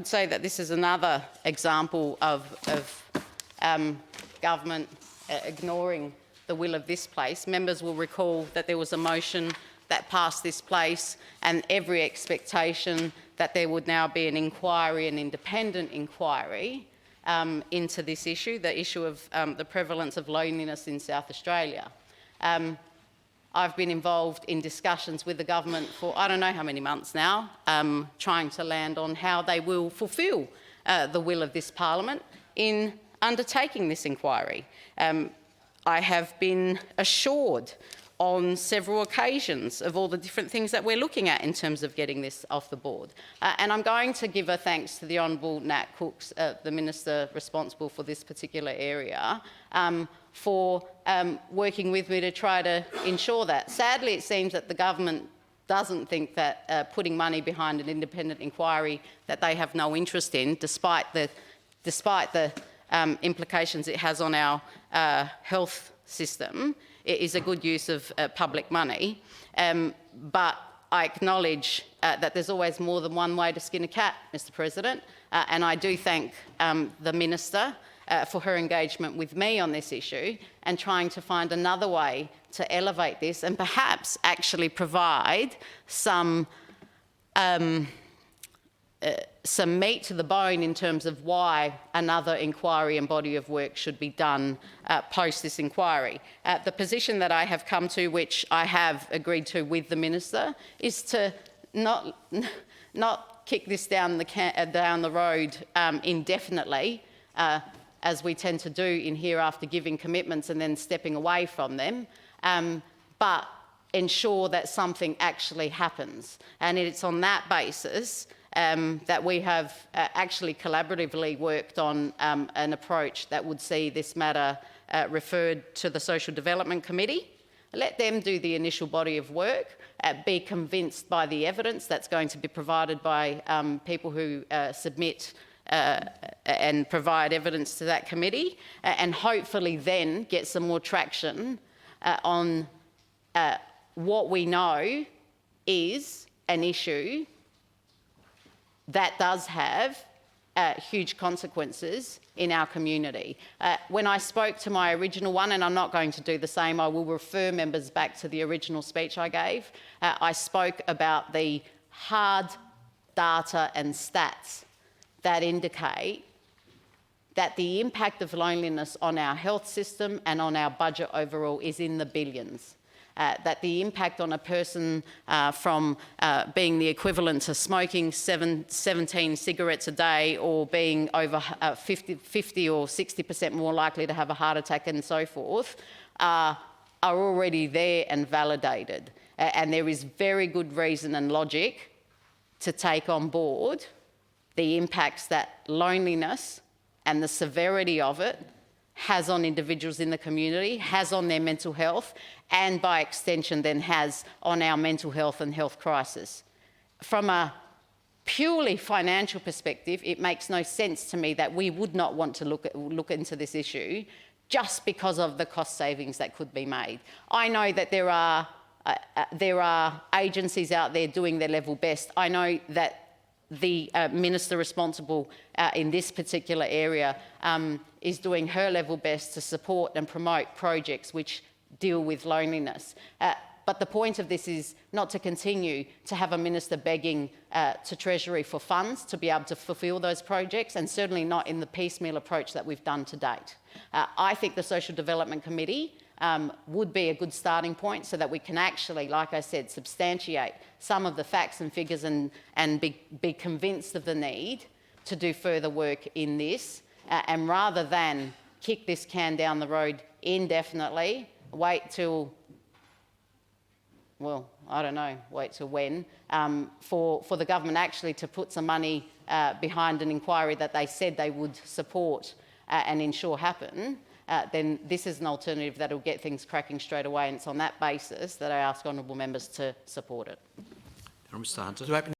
would say that this is another example of government ignoring the will of this place. Members will recall that there was a motion that passed this place and every expectation that there would now be an inquiry, an independent inquiry into this issue, the issue of the prevalence of loneliness in South Australia. I've been involved in discussions with the government for I don't know how many months now, trying to land on how they will fulfil the will of this parliament in undertaking this inquiry. I have been assured on several occasions of all the different things that we're looking at in terms of getting this off the board. And I'm going to give a thanks to the Honourable Nat Cooks, the Minister responsible for this particular area, for working with me to try to ensure that. Sadly, it seems that the government doesn't think that putting money behind an independent inquiry that they have no interest in, despite the implications it has on our health system, it is a good use of public money. But I acknowledge that there's always more than one way to skin a cat, Mr. President, and I do thank the Minister for her engagement with me on this issue and trying to find another way to elevate this and perhaps actually provide some meat to the bone in terms of why another inquiry and body of work should be done post this inquiry. The position that I have come to, which I have agreed to with the Minister, is to not kick this down the road indefinitely, as we tend to do in here after giving commitments and then stepping away from them, but ensure that something actually happens. And it's on that basis that we have actually collaboratively worked on an approach that would see this matter referred to the Social Development Committee. Let them do the initial body of work, be convinced by the evidence that's going to be provided by people who submit and provide evidence to that committee, and hopefully then get some more traction on what we know is an issue that does have huge consequences in our community. When I spoke to my original one, and I'm not going to do the same, I will refer members back to the original speech I gave. I spoke about the hard data and stats that indicate that the impact of loneliness on our health system and on our budget overall is in the billions. That the impact on a person from being the equivalent to smoking 17 cigarettes a day or being over 50 or 60% more likely to have a heart attack and so forth are already there and validated. And there is very good reason and logic to take on board the impacts that loneliness and the severity of it has on individuals in the community, has on their mental health, and by extension then has on our mental health and health crisis. From a purely financial perspective, it makes no sense to me that we would not want to look into this issue just because of the cost savings that could be made. I know that there are agencies out there doing their level best. I know that the Minister responsible in this particular area is doing her level best to support and promote projects which deal with loneliness. But the point of this is not to continue to have a minister begging to Treasury for funds to be able to fulfil those projects, and certainly not in the piecemeal approach that we've done to date. I think the Social Development Committee would be a good starting point so that we can actually, like I said, substantiate some of the facts and figures and be convinced of the need to do further work in this, and rather than kick this can down the road indefinitely, wait till, well, I don't know, wait till when, for the government actually to put some money behind an inquiry that they said they would support and ensure happen, then this is an alternative that will get things cracking straight away, and it's on that basis that I ask honourable members to support it. Mr. Hunter.